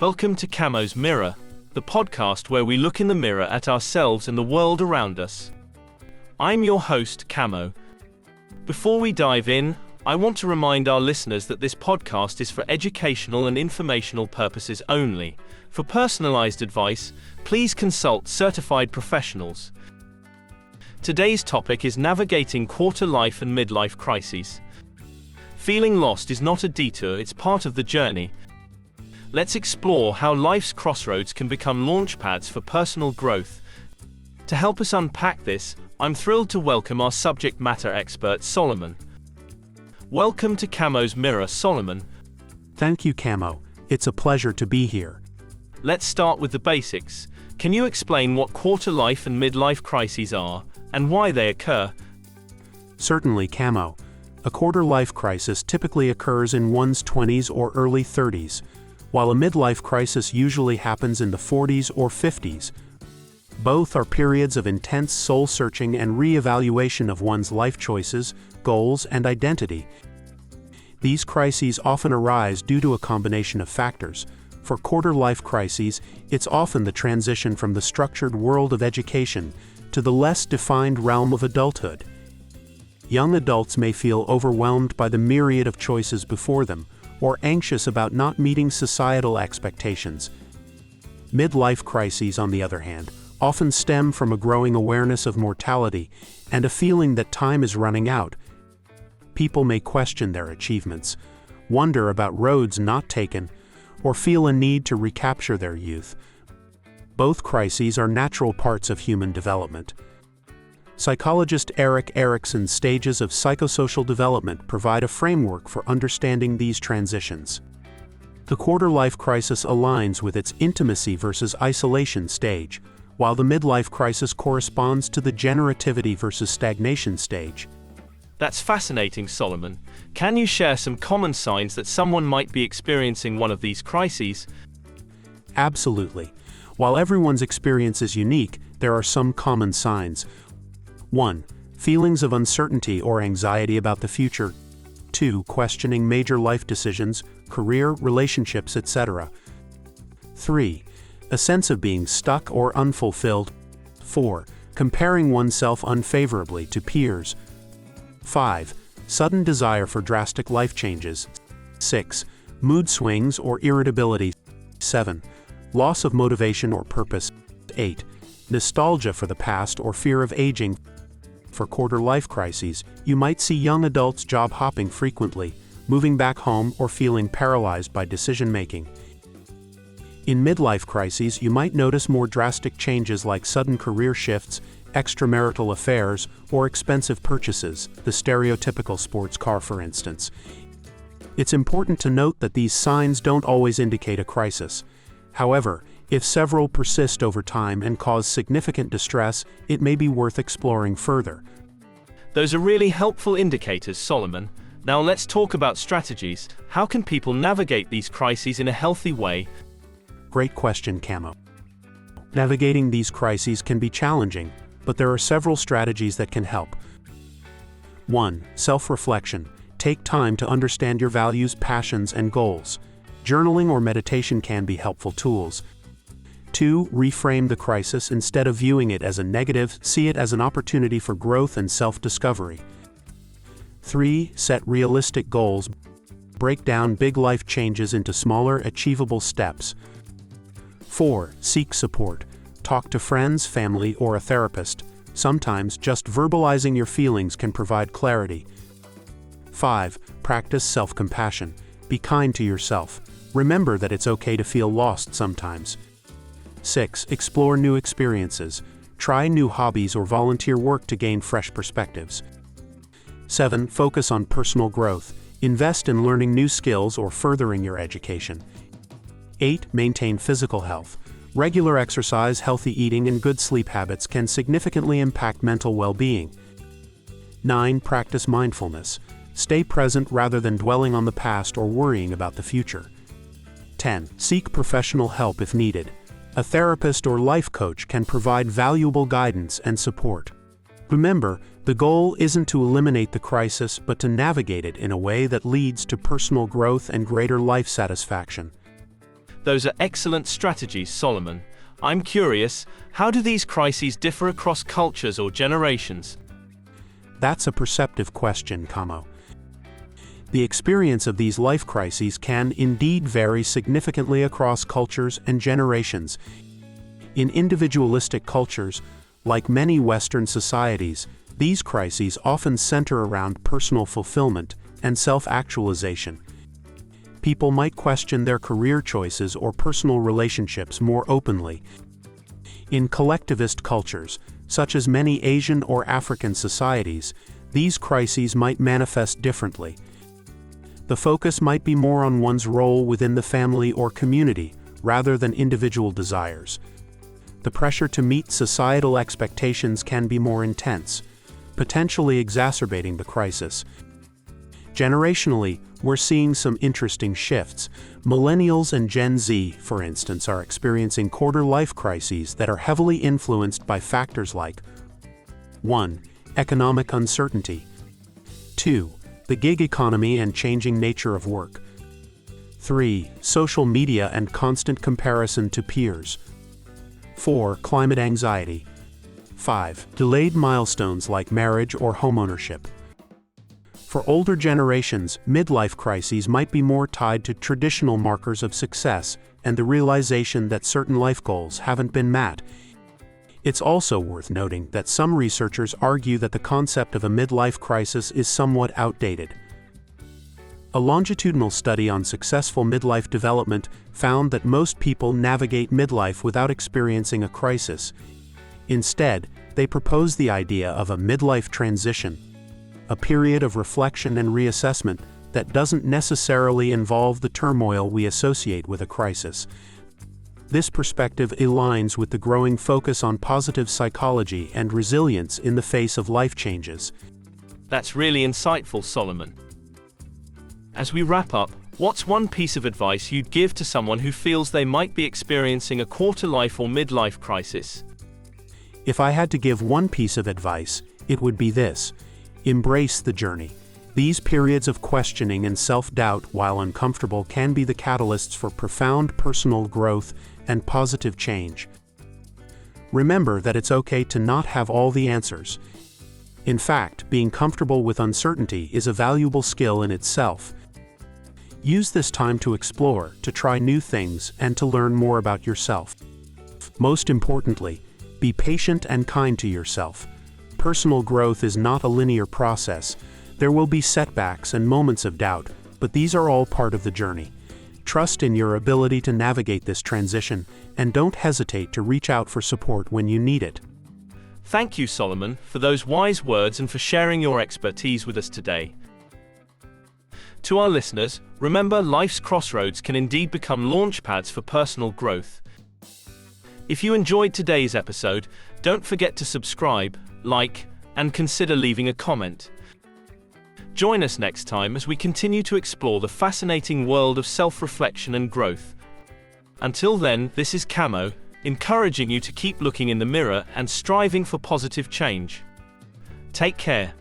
Welcome to Camo's Mirror, the podcast where we look in the mirror at ourselves and the world around us. I'm your host, Camo. Before we dive in, I want to remind our listeners that this podcast is for educational and informational purposes only. For personalized advice, please consult certified professionals. Today's topic is navigating quarter-life and midlife crises. Feeling lost is not a detour, it's part of the journey. Let's explore how life's crossroads can become launchpads for personal growth. To help us unpack this, I'm thrilled to welcome our subject matter expert, Solomon. Welcome to Camo's Mirror, Solomon. Thank you, Camo. It's a pleasure to be here. Let's start with the basics. Can you explain what quarter-life and midlife crises are, and why they occur? Certainly, Camo. A quarter-life crisis typically occurs in one's 20s or early 30s, while a midlife crisis usually happens in the 40s or 50s. Both are periods of intense soul-searching and re-evaluation of one's life choices, goals, and identity. These crises often arise due to a combination of factors. For quarter-life crises, it's often the transition from the structured world of education to the less defined realm of adulthood. Young adults may feel overwhelmed by the myriad of choices before them, or anxious about not meeting societal expectations. Midlife crises, on the other hand, often stem from a growing awareness of mortality and a feeling that time is running out. People may question their achievements, wonder about roads not taken, or feel a need to recapture their youth. Both crises are natural parts of human development. Psychologist Erik Erikson's stages of psychosocial development provide a framework for understanding these transitions. The quarter-life crisis aligns with its intimacy versus isolation stage, while the midlife crisis corresponds to the generativity versus stagnation stage. That's fascinating, Solomon. Can you share some common signs that someone might be experiencing one of these crises? Absolutely. While everyone's experience is unique, there are some common signs. 1. Feelings of uncertainty or anxiety about the future. 2. Questioning major life decisions, career, relationships, etc. 3. A sense of being stuck or unfulfilled. 4. Comparing oneself unfavorably to peers. 5. Sudden desire for drastic life changes. 6. Mood swings or irritability. 7. Loss of motivation or purpose. 8. Nostalgia for the past or fear of aging. For quarter-life crises, you might see young adults job hopping frequently, moving back home, or feeling paralyzed by decision-making. In midlife crises, you might notice more drastic changes like sudden career shifts, extramarital affairs, or expensive purchases, the stereotypical sports car, for instance. It's important to note that these signs don't always indicate a crisis. However, if several persist over time and cause significant distress, it may be worth exploring further. Those are really helpful indicators, Solomon. Now let's talk about strategies. How can people navigate these crises in a healthy way? Great question, Camo. Navigating these crises can be challenging, but there are several strategies that can help. 1. Self-reflection. Take time to understand your values, passions, and goals. Journaling or meditation can be helpful tools. 2. Reframe the crisis. Instead of viewing it as a negative, see it as an opportunity for growth and self-discovery. 3. Set realistic goals. Break down big life changes into smaller, achievable steps. 4. Seek support. Talk to friends, family, or a therapist. Sometimes just verbalizing your feelings can provide clarity. 5. Practice self-compassion. Be kind to yourself. Remember that it's okay to feel lost sometimes. 6. Explore new experiences. Try new hobbies or volunteer work to gain fresh perspectives. 7. Focus on personal growth. Invest in learning new skills or furthering your education. 8. Maintain physical health. Regular exercise, healthy eating, and good sleep habits can significantly impact mental well-being. 9. Practice mindfulness. Stay present rather than dwelling on the past or worrying about the future. 10. Seek professional help if needed. A therapist or life coach can provide valuable guidance and support. Remember, the goal isn't to eliminate the crisis, but to navigate it in a way that leads to personal growth and greater life satisfaction. Those are excellent strategies, Solomon. I'm curious, how do these crises differ across cultures or generations? That's a perceptive question, Camo. The experience of these life crises can indeed vary significantly across cultures and generations. In individualistic cultures, like many Western societies, these crises often center around personal fulfillment and self-actualization. People might question their career choices or personal relationships more openly. In collectivist cultures, such as many Asian or African societies, these crises might manifest differently. The focus might be more on one's role within the family or community, rather than individual desires. The pressure to meet societal expectations can be more intense, potentially exacerbating the crisis. Generationally, we're seeing some interesting shifts. Millennials and Gen Z, for instance, are experiencing quarter-life crises that are heavily influenced by factors like 1. Economic uncertainty. 2. The gig economy and changing nature of work. 3. Social media and constant comparison to peers. 4. Climate anxiety. 5. Delayed milestones like marriage or homeownership. For older generations, midlife crises might be more tied to traditional markers of success and the realization that certain life goals haven't been met. It's also worth noting that some researchers argue that the concept of a midlife crisis is somewhat outdated. A longitudinal study on successful midlife development found that most people navigate midlife without experiencing a crisis. Instead, they propose the idea of a midlife transition, a period of reflection and reassessment that doesn't necessarily involve the turmoil we associate with a crisis. This perspective aligns with the growing focus on positive psychology and resilience in the face of life changes. That's really insightful, Solomon. As we wrap up, what's one piece of advice you'd give to someone who feels they might be experiencing a quarter-life or midlife crisis? If I had to give one piece of advice, it would be this: embrace the journey. These periods of questioning and self-doubt, while uncomfortable, can be the catalysts for profound personal growth and positive change. Remember that it's okay to not have all the answers. In fact, being comfortable with uncertainty is a valuable skill in itself. Use this time to explore, to try new things, and to learn more about yourself. Most importantly, be patient and kind to yourself. Personal growth is not a linear process. There will be setbacks and moments of doubt, but these are all part of the journey. Trust in your ability to navigate this transition, and don't hesitate to reach out for support when you need it. Thank you, Solomon, for those wise words and for sharing your expertise with us today. To our listeners, remember, life's crossroads can indeed become launchpads for personal growth. If you enjoyed today's episode, don't forget to subscribe, like, and consider leaving a comment. Join us next time as we continue to explore the fascinating world of self-reflection and growth. Until then, this is Camo, encouraging you to keep looking in the mirror and striving for positive change. Take care.